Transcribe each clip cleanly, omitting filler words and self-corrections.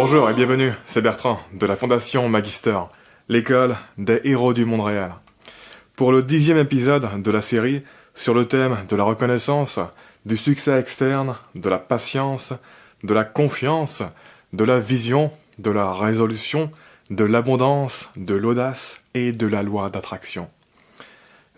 Bonjour et bienvenue, c'est Bertrand de la Fondation Magister, l'école des héros du monde réel. Pour le 10e épisode de la série sur le thème de la reconnaissance, du succès externe, de la patience, de la confiance, de la vision, de la résolution, de l'abondance, de l'audace et de la loi d'attraction.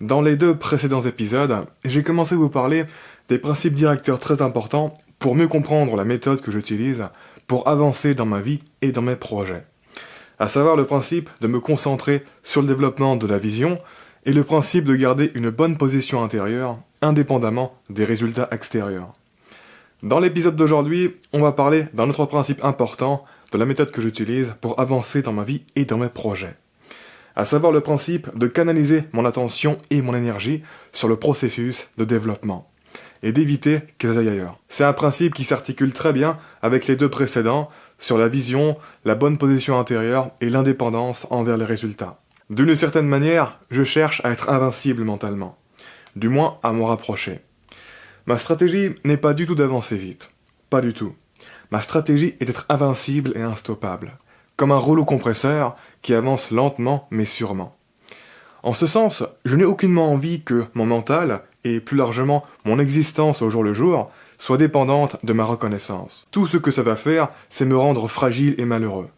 Dans les 2 précédents épisodes, j'ai commencé à vous parler des principes directeurs très importants pour mieux comprendre la méthode que j'utilise pour avancer dans ma vie et dans mes projets. À savoir le principe de me concentrer sur le développement de la vision et le principe de garder une bonne position intérieure indépendamment des résultats extérieurs. Dans l'épisode d'aujourd'hui, on va parler d'un autre principe important de la méthode que j'utilise pour avancer dans ma vie et dans mes projets. À savoir le principe de canaliser mon attention et mon énergie sur le processus de développement et d'éviter qu'elles aillent ailleurs. C'est un principe qui s'articule très bien avec les 2 précédents sur la vision, la bonne position intérieure et l'indépendance envers les résultats. D'une certaine manière, je cherche à être invincible mentalement, du moins à m'en rapprocher. Ma stratégie n'est pas du tout d'avancer vite, pas du tout. Ma stratégie est d'être invincible et instoppable, comme un rouleau compresseur qui avance lentement mais sûrement. En ce sens, je n'ai aucunement envie que mon mental, et plus largement mon existence au jour le jour, soit dépendante de ma reconnaissance. Tout ce que ça va faire, c'est me rendre fragile et malheureux.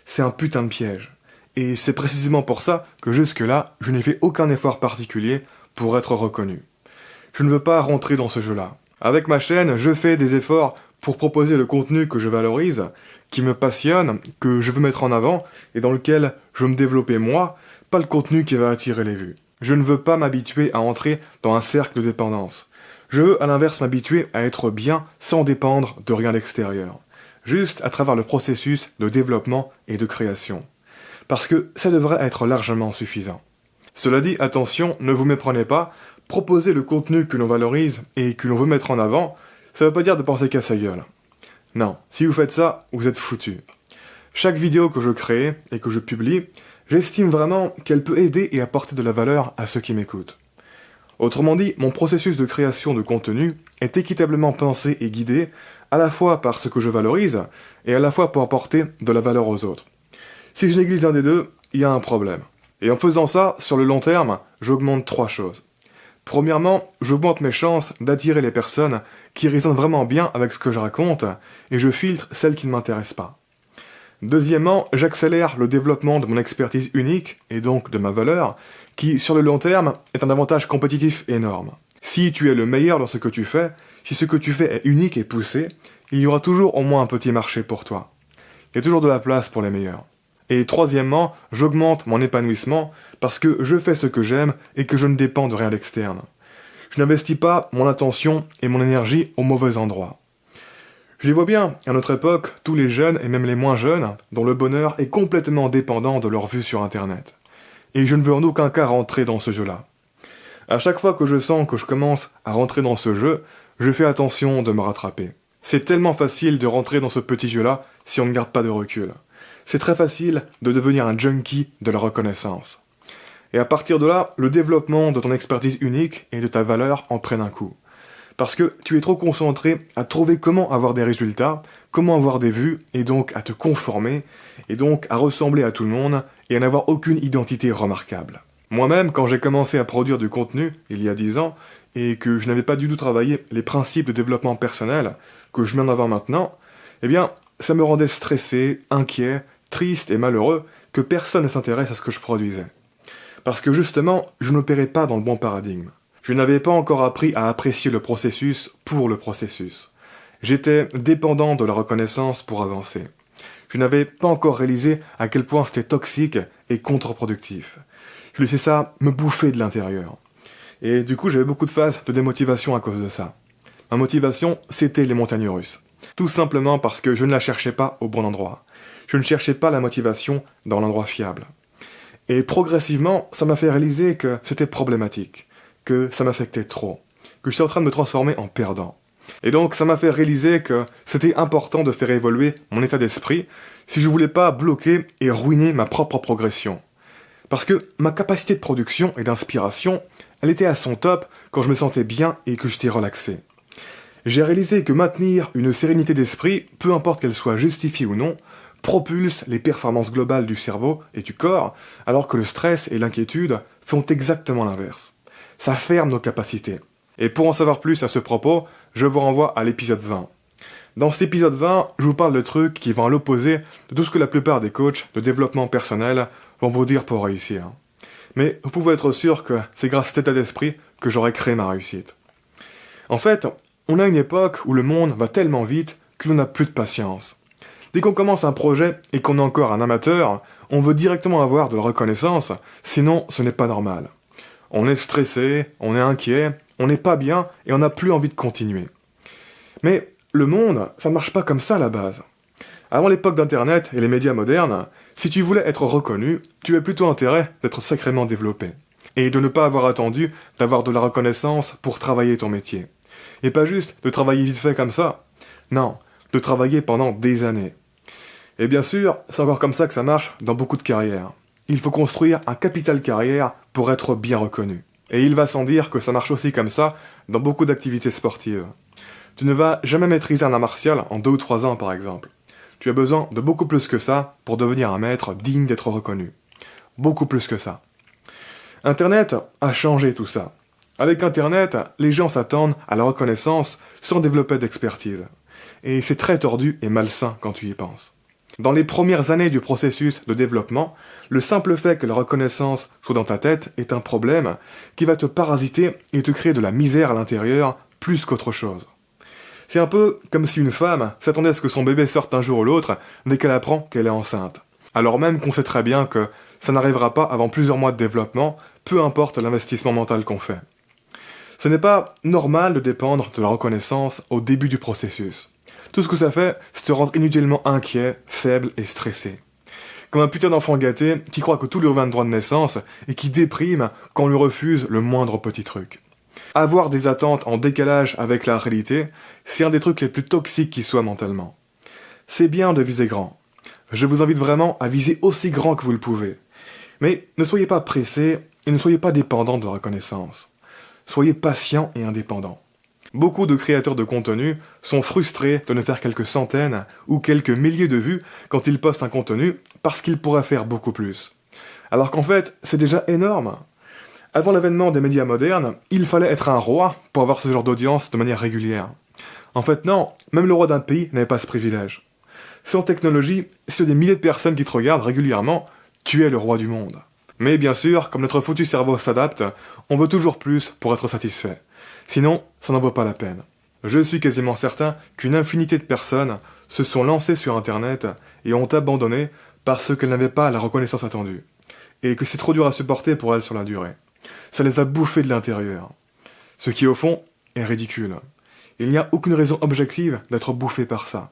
C'est un putain de piège. Et c'est précisément pour ça que jusque-là, je n'ai fait aucun effort particulier pour être reconnu. Je ne veux pas rentrer dans ce jeu-là. Avec ma chaîne, je fais des efforts pour proposer le contenu que je valorise, qui me passionne, que je veux mettre en avant, et dans lequel je veux me développer moi, pas le contenu qui va attirer les vues. Je ne veux pas m'habituer à entrer dans un cercle de dépendance. Je veux à l'inverse m'habituer à être bien sans dépendre de rien d'extérieur. Juste à travers le processus de développement et de création. Parce que ça devrait être largement suffisant. Cela dit, attention, ne vous méprenez pas, proposer le contenu que l'on valorise et que l'on veut mettre en avant, ça veut pas dire de penser qu'à sa gueule. Non, si vous faites ça, vous êtes foutus. Chaque vidéo que je crée et que je publie, j'estime vraiment qu'elle peut aider et apporter de la valeur à ceux qui m'écoutent. Autrement dit, mon processus de création de contenu est équitablement pensé et guidé à la fois par ce que je valorise et à la fois pour apporter de la valeur aux autres. Si je néglige l'un des deux, il y a un problème. Et en faisant ça, sur le long terme, j'augmente 3 choses. Premièrement, j'augmente mes chances d'attirer les personnes qui résonnent vraiment bien avec ce que je raconte et je filtre celles qui ne m'intéressent pas. Deuxièmement, j'accélère le développement de mon expertise unique, et donc de ma valeur, qui, sur le long terme, est un avantage compétitif énorme. Si tu es le meilleur dans ce que tu fais, si ce que tu fais est unique et poussé, il y aura toujours au moins un petit marché pour toi. Il y a toujours de la place pour les meilleurs. Et troisièmement, j'augmente mon épanouissement parce que je fais ce que j'aime et que je ne dépends de rien d'externe. Je n'investis pas mon attention et mon énergie au mauvais endroit. Je les vois bien, à notre époque, tous les jeunes et même les moins jeunes, dont le bonheur est complètement dépendant de leur vue sur Internet. Et je ne veux en aucun cas rentrer dans ce jeu-là. À chaque fois que je sens que je commence à rentrer dans ce jeu, je fais attention de me rattraper. C'est tellement facile de rentrer dans ce petit jeu-là si on ne garde pas de recul. C'est très facile de devenir un junkie de la reconnaissance. Et à partir de là, le développement de ton expertise unique et de ta valeur en prennent un coup. Parce que tu es trop concentré à trouver comment avoir des résultats, comment avoir des vues, et donc à te conformer, et donc à ressembler à tout le monde, et à n'avoir aucune identité remarquable. Moi-même, quand j'ai commencé à produire du contenu, il y a 10 ans, et que je n'avais pas du tout travaillé les principes de développement personnel, que je mets en avant maintenant, eh bien, ça me rendait stressé, inquiet, triste et malheureux que personne ne s'intéresse à ce que je produisais. Parce que justement, je n'opérais pas dans le bon paradigme. Je n'avais pas encore appris à apprécier le processus pour le processus. J'étais dépendant de la reconnaissance pour avancer. Je n'avais pas encore réalisé à quel point c'était toxique et contre-productif. Je laissais ça me bouffer de l'intérieur. Et du coup, j'avais beaucoup de phases de démotivation à cause de ça. Ma motivation, c'était les montagnes russes. Tout simplement parce que je ne la cherchais pas au bon endroit. Je ne cherchais pas la motivation dans l'endroit fiable. Et progressivement, ça m'a fait réaliser que c'était problématique, que ça m'affectait trop, que je suis en train de me transformer en perdant. Et donc ça m'a fait réaliser que c'était important de faire évoluer mon état d'esprit si je voulais pas bloquer et ruiner ma propre progression. Parce que ma capacité de production et d'inspiration, elle était à son top quand je me sentais bien et que j'étais relaxé. J'ai réalisé que maintenir une sérénité d'esprit, peu importe qu'elle soit justifiée ou non, propulse les performances globales du cerveau et du corps, alors que le stress et l'inquiétude font exactement l'inverse. Ça ferme nos capacités. Et pour en savoir plus à ce propos, je vous renvoie à l'épisode 20. Dans cet épisode 20, je vous parle de trucs qui vont à l'opposé de tout ce que la plupart des coachs de développement personnel vont vous dire pour réussir. Mais vous pouvez être sûr que c'est grâce à cet état d'esprit que j'aurai créé ma réussite. En fait, on a une époque où le monde va tellement vite que l'on n'a plus de patience. Dès qu'on commence un projet et qu'on est encore un amateur, on veut directement avoir de la reconnaissance, sinon ce n'est pas normal. On est stressé, on est inquiet, on n'est pas bien et on n'a plus envie de continuer. Mais le monde, ça ne marche pas comme ça à la base. Avant l'époque d'Internet et les médias modernes, si tu voulais être reconnu, tu avais plutôt intérêt d'être sacrément développé. Et de ne pas avoir attendu d'avoir de la reconnaissance pour travailler ton métier. Et pas juste de travailler vite fait comme ça. Non, de travailler pendant des années. Et bien sûr, c'est encore comme ça que ça marche dans beaucoup de carrières. Il faut construire un capital carrière pour être bien reconnu. Et il va sans dire que ça marche aussi comme ça dans beaucoup d'activités sportives. Tu ne vas jamais maîtriser un art martial en 2 ou 3 ans par exemple. Tu as besoin de beaucoup plus que ça pour devenir un maître digne d'être reconnu. Beaucoup plus que ça. Internet a changé tout ça. Avec Internet, les gens s'attendent à la reconnaissance sans développer d'expertise. Et c'est très tordu et malsain quand tu y penses. Dans les premières années du processus de développement, le simple fait que la reconnaissance soit dans ta tête est un problème qui va te parasiter et te créer de la misère à l'intérieur plus qu'autre chose. C'est un peu comme si une femme s'attendait à ce que son bébé sorte un jour ou l'autre dès qu'elle apprend qu'elle est enceinte. Alors même qu'on sait très bien que ça n'arrivera pas avant plusieurs mois de développement, peu importe l'investissement mental qu'on fait. Ce n'est pas normal de dépendre de la reconnaissance au début du processus. Tout ce que ça fait, c'est te rendre inutilement inquiet, faible et stressé. Comme un putain d'enfant gâté qui croit que tout lui revient de droit de naissance et qui déprime quand on lui refuse le moindre petit truc. Avoir des attentes en décalage avec la réalité, c'est un des trucs les plus toxiques qui soient mentalement. C'est bien de viser grand. Je vous invite vraiment à viser aussi grand que vous le pouvez. Mais ne soyez pas pressé et ne soyez pas dépendant de la reconnaissance. Soyez patient et indépendant. Beaucoup de créateurs de contenu sont frustrés de ne faire quelques centaines ou quelques milliers de vues quand ils postent un contenu parce qu'ils pourraient faire beaucoup plus. Alors qu'en fait, c'est déjà énorme. Avant l'avènement des médias modernes, il fallait être un roi pour avoir ce genre d'audience de manière régulière. En fait non, même le roi d'un pays n'avait pas ce privilège. Sans technologie, si des milliers de personnes qui te regardent régulièrement, tu es le roi du monde. Mais bien sûr, comme notre foutu cerveau s'adapte, on veut toujours plus pour être satisfait. Sinon, ça n'en vaut pas la peine. Je suis quasiment certain qu'une infinité de personnes se sont lancées sur Internet et ont abandonné parce qu'elles n'avaient pas la reconnaissance attendue. Et que c'est trop dur à supporter pour elles sur la durée. Ça les a bouffées de l'intérieur. Ce qui, au fond, est ridicule. Il n'y a aucune raison objective d'être bouffé par ça.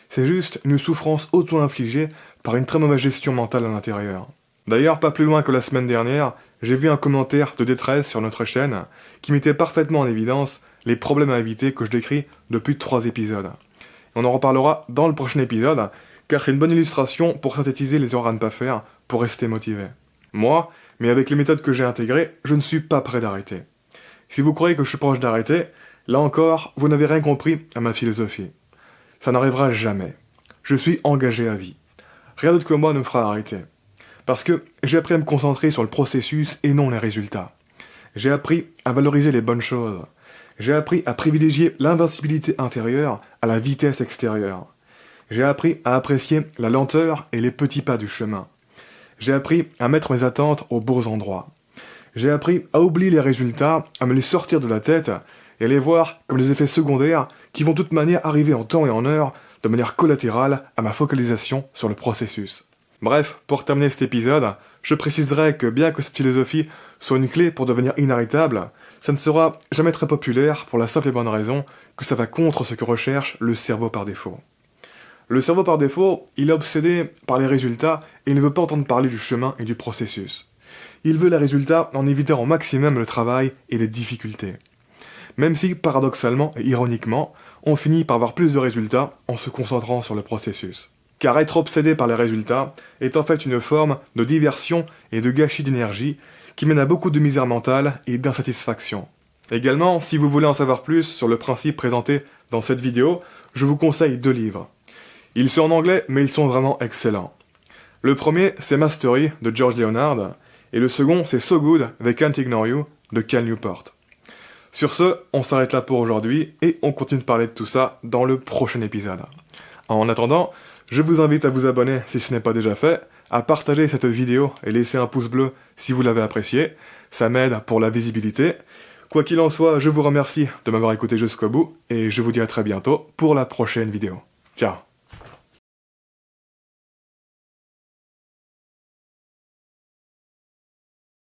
C'est juste une souffrance auto-infligée par une très mauvaise gestion mentale à l'intérieur. D'ailleurs, pas plus loin que la semaine dernière, j'ai vu un commentaire de détresse sur notre chaîne qui mettait parfaitement en évidence les problèmes à éviter que je décris depuis 3 épisodes. On en reparlera dans le prochain épisode, car c'est une bonne illustration pour synthétiser les erreurs à ne pas faire pour rester motivé. Moi, mais avec les méthodes que j'ai intégrées, je ne suis pas prêt d'arrêter. Si vous croyez que je suis proche d'arrêter, là encore, vous n'avez rien compris à ma philosophie. Ça n'arrivera jamais. Je suis engagé à vie. Rien d'autre que moi ne me fera arrêter. Parce que j'ai appris à me concentrer sur le processus et non les résultats. J'ai appris à valoriser les bonnes choses. J'ai appris à privilégier l'invincibilité intérieure à la vitesse extérieure. J'ai appris à apprécier la lenteur et les petits pas du chemin. J'ai appris à mettre mes attentes aux beaux endroits. J'ai appris à oublier les résultats, à me les sortir de la tête et à les voir comme des effets secondaires qui vont de toute manière arriver en temps et en heure de manière collatérale à ma focalisation sur le processus. Bref, pour terminer cet épisode, je préciserai que bien que cette philosophie soit une clé pour devenir inarrêtable, ça ne sera jamais très populaire pour la simple et bonne raison que ça va contre ce que recherche le cerveau par défaut. Le cerveau par défaut, il est obsédé par les résultats et il ne veut pas entendre parler du chemin et du processus. Il veut les résultats en évitant au maximum le travail et les difficultés. Même si, paradoxalement et ironiquement, on finit par avoir plus de résultats en se concentrant sur le processus. Car être obsédé par les résultats est en fait une forme de diversion et de gâchis d'énergie qui mène à beaucoup de misère mentale et d'insatisfaction. Également, si vous voulez en savoir plus sur le principe présenté dans cette vidéo, je vous conseille 2 livres. Ils sont en anglais, mais ils sont vraiment excellents. Le premier, c'est Mastery de George Leonard, et le second, c'est So Good They Can't Ignore You de Cal Newport. Sur ce, on s'arrête là pour aujourd'hui, et on continue de parler de tout ça dans le prochain épisode. En attendant, je vous invite à vous abonner si ce n'est pas déjà fait, à partager cette vidéo et laisser un pouce bleu si vous l'avez apprécié, ça m'aide pour la visibilité. Quoi qu'il en soit, je vous remercie de m'avoir écouté jusqu'au bout, et je vous dis à très bientôt pour la prochaine vidéo. Ciao.